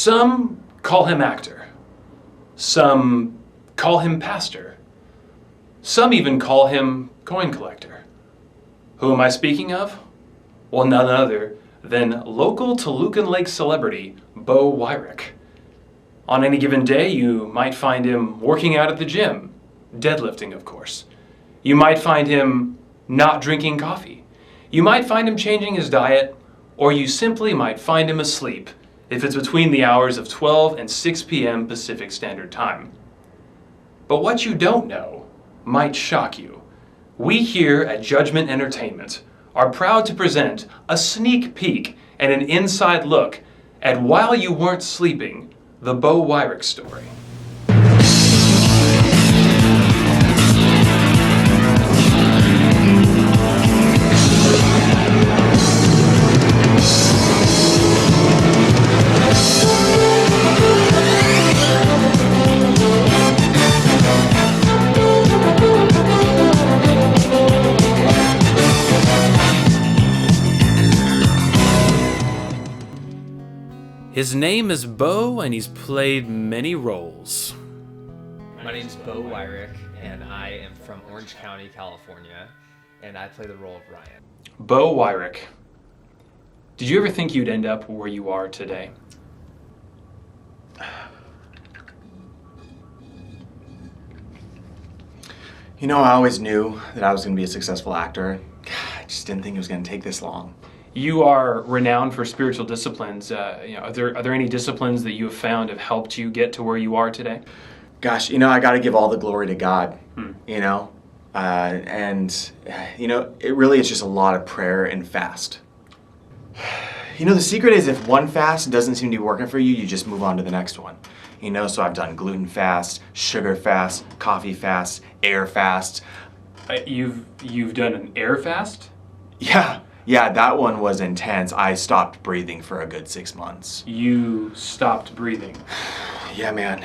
Some call him actor. Some call him pastor. Some even call him coin collector. Who am I speaking of? Well, none other than local Tolucan Lake celebrity Bo Wrick. On any given day, you might find him working out at the gym, deadlifting, of course. You might find him not drinking coffee. You might find him changing his diet, or you simply might find him asleep if it's between the hours of 12 and 6 p.m. Pacific Standard Time. But what you don't know might shock you. We here at Judgment Entertainment are proud to present a sneak peek and an inside look at While You Weren't Sleeping, the Bo Wrick story. His name is Beau, and he's played many roles. My name's Bo Wrick, and I am from Orange County, California, and I play the role of Ryan. Bo Wrick. Did you ever think you'd end up where you are today? You know, I always knew that I was going to be a successful actor. I just didn't think it was going to take this long. You are renowned for spiritual disciplines. Are there any disciplines that you have found have helped you get to where you are today? Gosh, I got to give all the glory to God, and it really is just a lot of prayer and fast. The secret is if one fast doesn't seem to be working for you, you just move on to the next one. So I've done gluten fast, sugar fast, coffee fast, air fast. You've done an air fast? Yeah, that one was intense. I stopped breathing for a good 6 months. You stopped breathing? Yeah, man,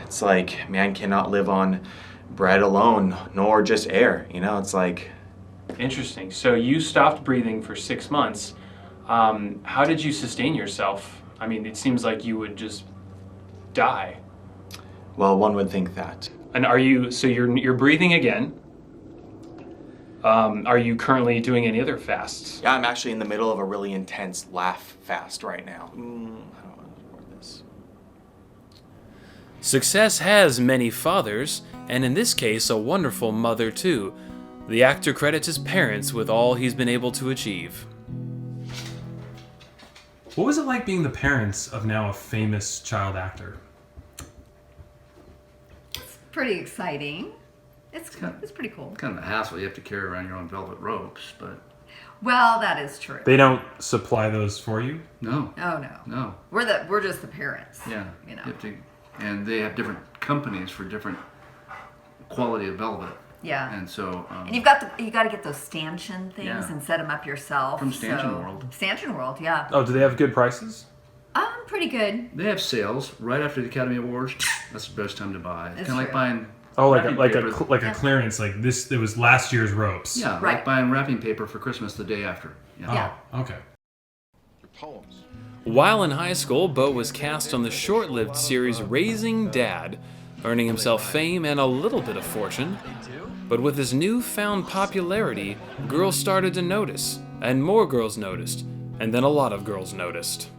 it's like man cannot live on bread alone, nor just air, it's like... Interesting. So you stopped breathing for 6 months. How did you sustain yourself? I mean, it seems like you would just die. Well, one would think that. And you're breathing again. Are you currently doing any other fasts? Yeah, I'm actually in the middle of a really intense laugh fast right now. I don't want to record this. Success has many fathers, and in this case, a wonderful mother too. The actor credits his parents with all he's been able to achieve. What was it like being the parents of now a famous child actor? It's pretty exciting. It's pretty cool. Kind of a hassle. You have to carry around your own velvet ropes, but... Well, that is true. They don't supply those for you? No. Oh, no. No. We're just the parents. Yeah. You know. You have to, and they have different companies for different quality of velvet. Yeah. And so... and you got to get those stanchion things Yeah. and set them up yourself. From Stanchion World. Stanchion World, yeah. Oh, do they have good prices? Pretty good. They have sales right after the Academy Awards. That's the best time to buy. It's It's kind of like true. buying... Oh, wrapping paper. a clearance, like this, it was last year's ropes. Yeah, Right. like buying wrapping paper for Christmas the day after. Yeah. Oh, okay. Poems. While in high school, Bo was cast on the short-lived series Raising Dad, earning himself fame and a little bit of fortune. But with his newfound popularity, girls started to notice, and more girls noticed, and then a lot of girls noticed.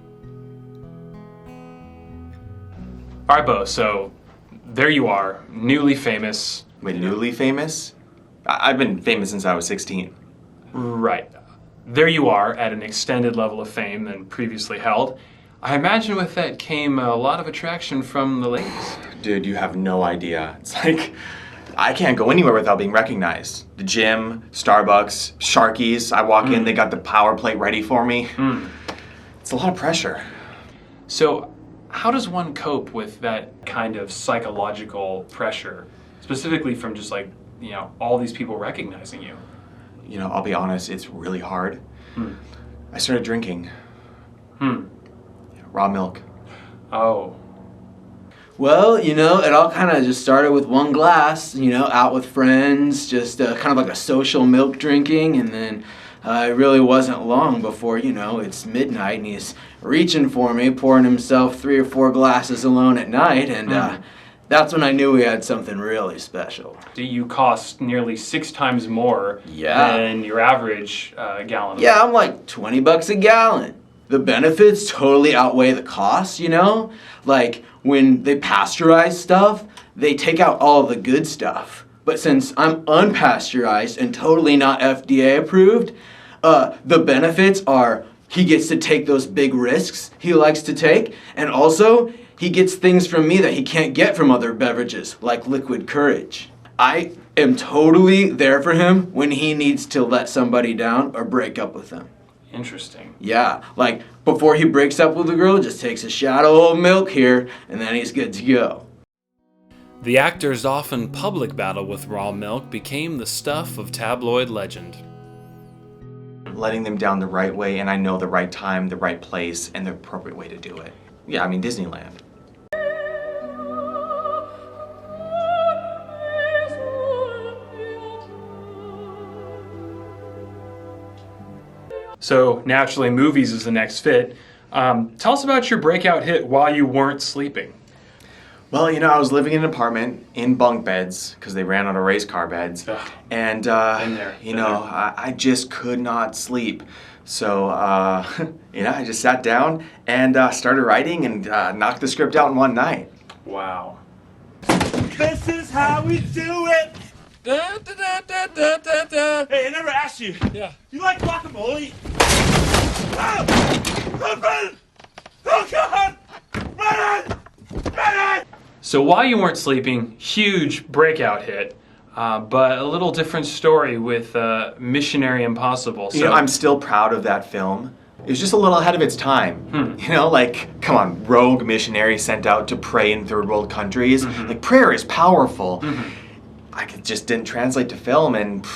All right, Bo, so there you are, newly famous. Wait, newly famous? I've been famous since I was 16. Right. There you are at an extended level of fame than previously held. I imagine with that came a lot of attraction from the ladies. Dude, you have no idea. It's like, I can't go anywhere without being recognized. The gym, Starbucks, Sharkies, I walk in, they got the power plate ready for me. It's a lot of pressure. So, how does one cope with that kind of psychological pressure, specifically from just all these people recognizing you? I'll be honest, it's really hard. I started drinking. Raw milk. Oh. Well, it all kind of just started with one glass, out with friends, just kind of like a social milk drinking, and then it really wasn't long before, it's midnight and he's reaching for me, pouring himself 3 or 4 glasses alone at night, and that's when I knew we had something really special. You cost nearly 6 times more Yeah. than your average gallon. Yeah, I'm like $20 a gallon. The benefits totally outweigh the costs, Like, when they pasteurize stuff, they take out all of the good stuff. But since I'm unpasteurized and totally not FDA approved, the benefits are he gets to take those big risks he likes to take, and also he gets things from me that he can't get from other beverages, like liquid courage. I am totally there for him when he needs to let somebody down or break up with them. Interesting. Yeah, like before he breaks up with a girl, just takes a shot of old milk here, and then he's good to go. The actor's often public battle with raw milk became the stuff of tabloid legend. Letting them down the right way, and I know the right time, the right place, and the appropriate way to do it. Yeah, I mean, Disneyland. So naturally, movies is the next fit. Tell us about your breakout hit while you weren't sleeping. Well, I was living in an apartment in bunk beds because they ran out of race car beds. Ugh. And, Been there. I just could not sleep. So, I just sat down and started writing and knocked the script out in one night. Wow. This is how we do it! Da, da, da, da, da, da, da. Hey, I never asked you. Yeah. You like guacamole? Oh! Oh, God! Run! So while you weren't sleeping, huge breakout hit, but a little different story with Missionary Impossible. So I'm still proud of that film. It was just a little ahead of its time. Come on, rogue missionary sent out to pray in third world countries. Like, prayer is powerful. It just didn't translate to film, and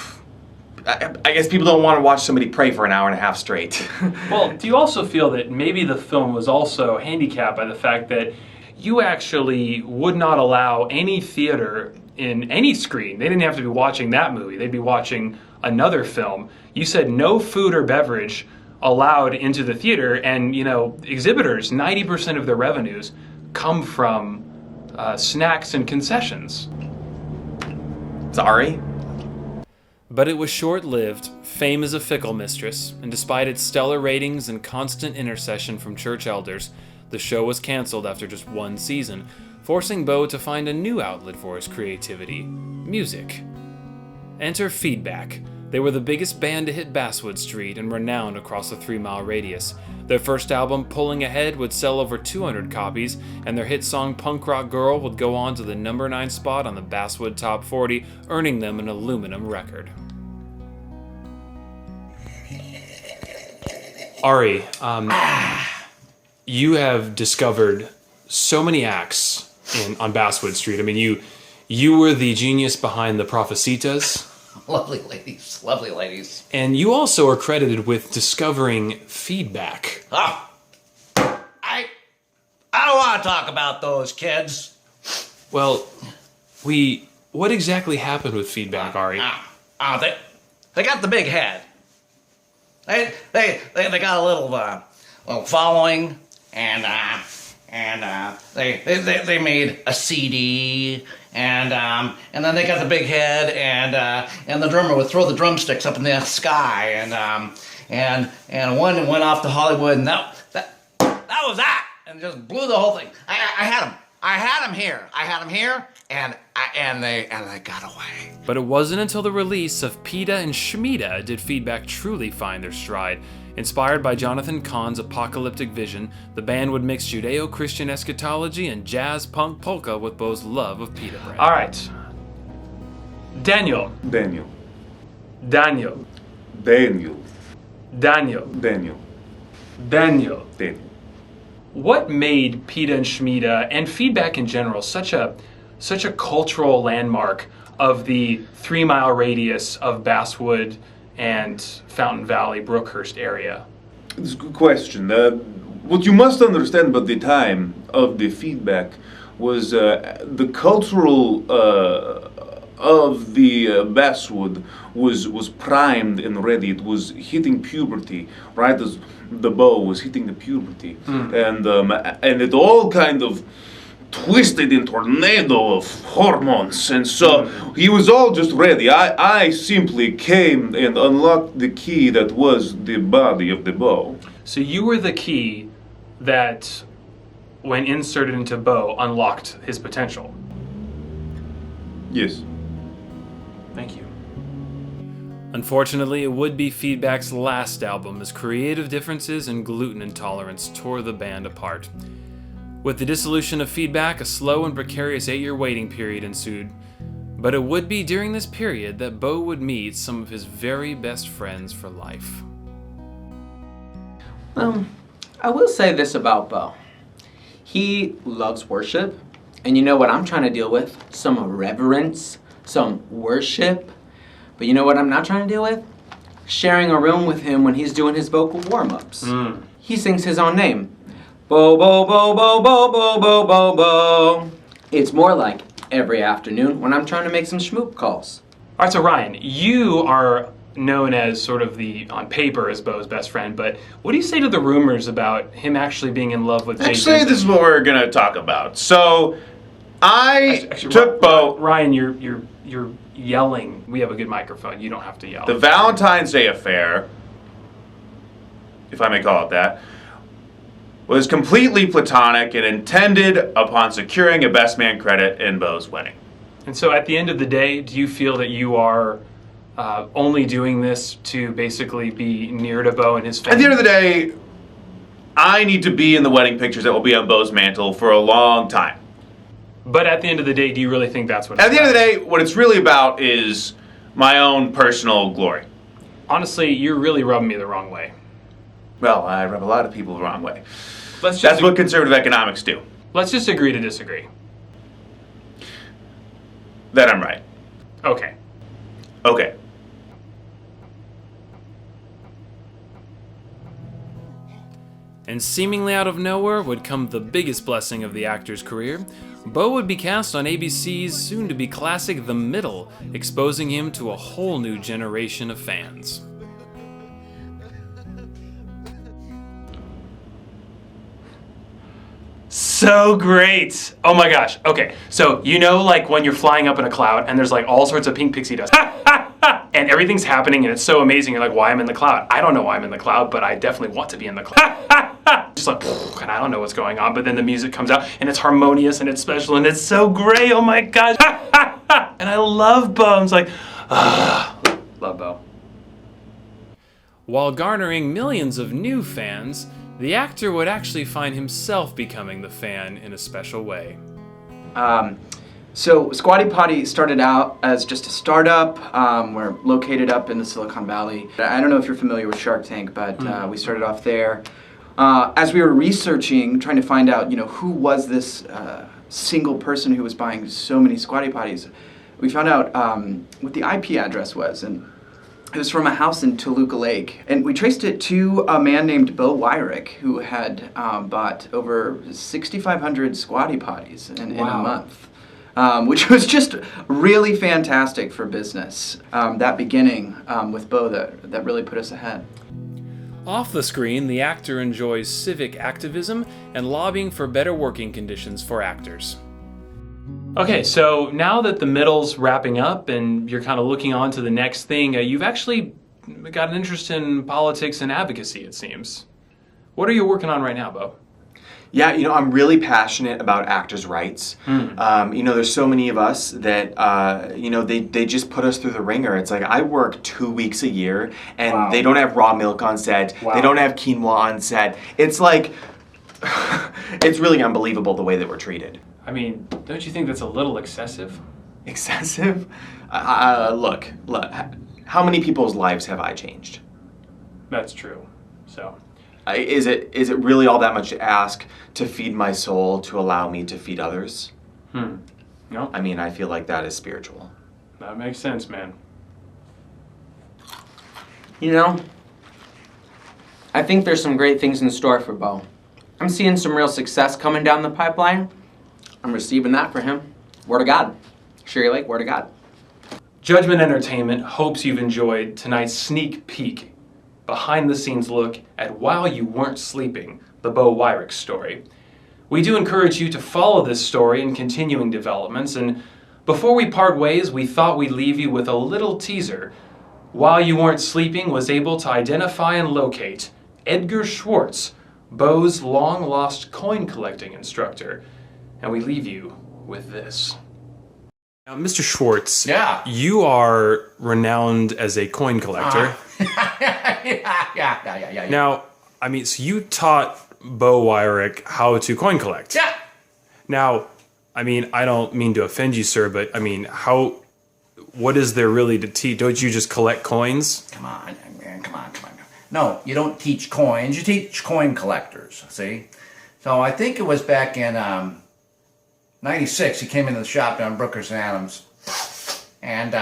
I guess people don't want to watch somebody pray for an hour and a half straight. Well, do you also feel that maybe the film was also handicapped by the fact that you actually would not allow any theater in any screen? They didn't have to be watching that movie. They'd be watching another film. You said no food or beverage allowed into the theater, and exhibitors, 90% of their revenues come from snacks and concessions. Sorry? But it was short-lived. Fame is a fickle mistress, and despite its stellar ratings and constant intercession from church elders, the show was canceled after just 1 season, forcing Beau to find a new outlet for his creativity: music. Enter Feedback. They were the biggest band to hit Basswood Street and renowned across a 3-mile radius. Their first album, Pulling Ahead, would sell over 200 copies, and their hit song Punk Rock Girl would go on to the number 9 spot on the Basswood Top 40, earning them an aluminum record. Ari, you have discovered so many acts on Basswood Street. I mean, you were the genius behind the Prophesitas. Lovely ladies. And you also are credited with discovering Feedback. Oh, I don't want to talk about those kids. Well, what exactly happened with Feedback, Ari? They got the big head. They got a little following, and they made a CD, and then they got the big head, and the drummer would throw the drumsticks up in the sky, and one went off to Hollywood, and that was that, and just blew the whole thing. I had him here, and they got away. But it wasn't until the release of PETA and Shmita did Feedback truly find their stride. Inspired by Jonathan Cahn's apocalyptic vision, the band would mix Judeo-Christian eschatology and jazz punk polka with Beau's love of pita bread. All right. Daniel. Daniel. Daniel. Daniel. Daniel. Daniel. Daniel. Daniel. What made PETA and Shmita and Feedback in general such a cultural landmark of the 3-mile radius of Basswood and Fountain Valley, Brookhurst area? It's a good question. What you must understand about the time of the Feedback the cultural of the basswood was primed and ready. It was hitting puberty, right? As the bow was hitting the puberty, and it all kind of twisted in tornado of hormones, and so he was all just ready. I simply came and unlocked the key that was the body of the bow. So you were the key that, when inserted into Beau, unlocked his potential. Yes. Thank you. Unfortunately, it would be Feedback's last album, as creative differences and gluten intolerance tore the band apart. With the dissolution of Feedback, a slow and precarious 8-year waiting period ensued. But it would be during this period that Beau would meet some of his very best friends for life. I will say this about Beau. He loves worship, and you know what I'm trying to deal with? Some reverence, some worship. But you know what I'm not trying to deal with? Sharing a room with him when he's doing his vocal warm-ups. He sings his own name. Bo, bo, bo, bo, bo, bo, bo, bo, bo. It's more like every afternoon when I'm trying to make some schmoop calls. All right, so Ryan, you are known as sort of on paper as Beau's best friend, but what do you say to the rumors about him actually being in love with Jason? Actually, this is what we're gonna talk about. So, I took Beau. Ryan, you're yelling. We have a good microphone. You don't have to yell. The Valentine's Day affair, if I may call it that, was completely platonic and intended upon securing a best man credit in Beau's wedding. And so at the end of the day, do you feel that you are only doing this to basically be near to Beau and his family? At the end of the day, I need to be in the wedding pictures that will be on Beau's mantle for a long time. But at the end of the day, do you really think that's what At the end of the day, what it's really about is my own personal glory. Honestly, you're really rubbing me the wrong way. Well, I rub a lot of people the wrong way. That's what conservative economics do. Let's just agree to disagree. That I'm right. Okay. Okay. And seemingly out of nowhere would come the biggest blessing of the actor's career. Beau would be cast on ABC's soon-to-be classic The Middle, exposing him to a whole new generation of fans. So great. Oh my gosh. Okay. So, you know, like when you're flying up in a cloud and there's like all sorts of pink pixie dust. And everything's happening and it's so amazing. You're like, why I'm in the cloud? I don't know why I'm in the cloud, but I definitely want to be in the cloud. Just like, and I don't know what's going on. But then the music comes out and it's harmonious and it's special and it's so great. Oh my gosh. And I love Beau. I'm like, love Beau. While garnering millions of new fans, the actor would actually find himself becoming the fan in a special way. So Squatty Potty started out as just a startup. We're located up in the Silicon Valley. I don't know if you're familiar with Shark Tank, but we started off there. As we were researching, trying to find out, who was this single person who was buying so many Squatty Potties, we found out what the IP address was, and it was from a house in Toluca Lake. And we traced it to a man named Bo Wrick, who had bought over 6,500 Squatty Potties in a month. Which was just really fantastic for business. That beginning with Beau that really put us ahead. Off the screen, the actor enjoys civic activism and lobbying for better working conditions for actors. Okay, so now that the middle's wrapping up and you're kind of looking on to the next thing, you've actually got an interest in politics and advocacy, it seems. What are you working on right now, Beau? Yeah, I'm really passionate about actors' rights. There's so many of us that, they just put us through the ringer. It's like I work 2 weeks a year and they don't have raw milk on set. They don't have quinoa on set. It's like, it's really unbelievable the way that we're treated. I mean, don't you think that's a little excessive? Excessive? Look, how many people's lives have I changed? That's true, so... Is it really all that much to ask to feed my soul to allow me to feed others? No. I mean, I feel like that is spiritual. That makes sense, man. I think there's some great things in store for Beau. I'm seeing some real success coming down the pipeline. I'm receiving that for him. Word of God. Sherry Lake, word of God. Judgment Entertainment hopes you've enjoyed tonight's sneak peek, behind the scenes look at While You Weren't Sleeping, the Bo Wrick story. We do encourage you to follow this story and continuing developments, and before we part ways, we thought we'd leave you with a little teaser. While You Weren't Sleeping was able to identify and locate Edgar Schwartz, Beau's long-lost coin collecting instructor, and we leave you with this. Now, Mr. Schwartz, Yeah. you are renowned as a coin collector. Yeah. Now, I mean, so you taught Bo Wrick how to coin collect. Yeah. Now, I mean, I don't mean to offend you, sir, but I mean, what is there really to teach? Don't you just collect coins? Come on, man, come on. No, you don't teach coins, you teach coin collectors, see? So I think it was back in 96, he came into the shop down Brookers and Adams, and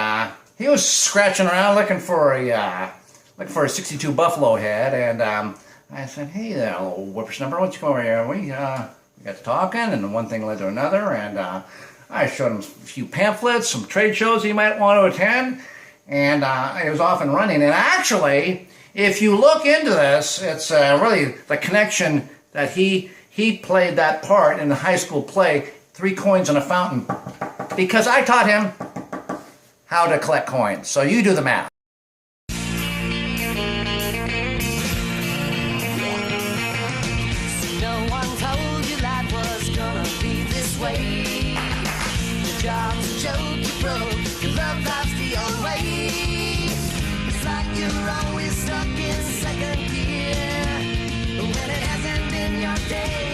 he was scratching around looking for a 62 Buffalo head, and I said, hey there, little whippersnapper, why don't you come over here? We got to talking, and one thing led to another, and I showed him a few pamphlets, some trade shows he might want to attend, and it was off and running. And actually, if you look into this, it's really the connection that he played that part in the high school play, 3 Coins in a Fountain, because I taught him how to collect coins. So you do the math. No one told you life was gonna be this way. Your job's a joke, you broke, your love life's the old way. It's like you're always stuck in second gear when it hasn't been your day.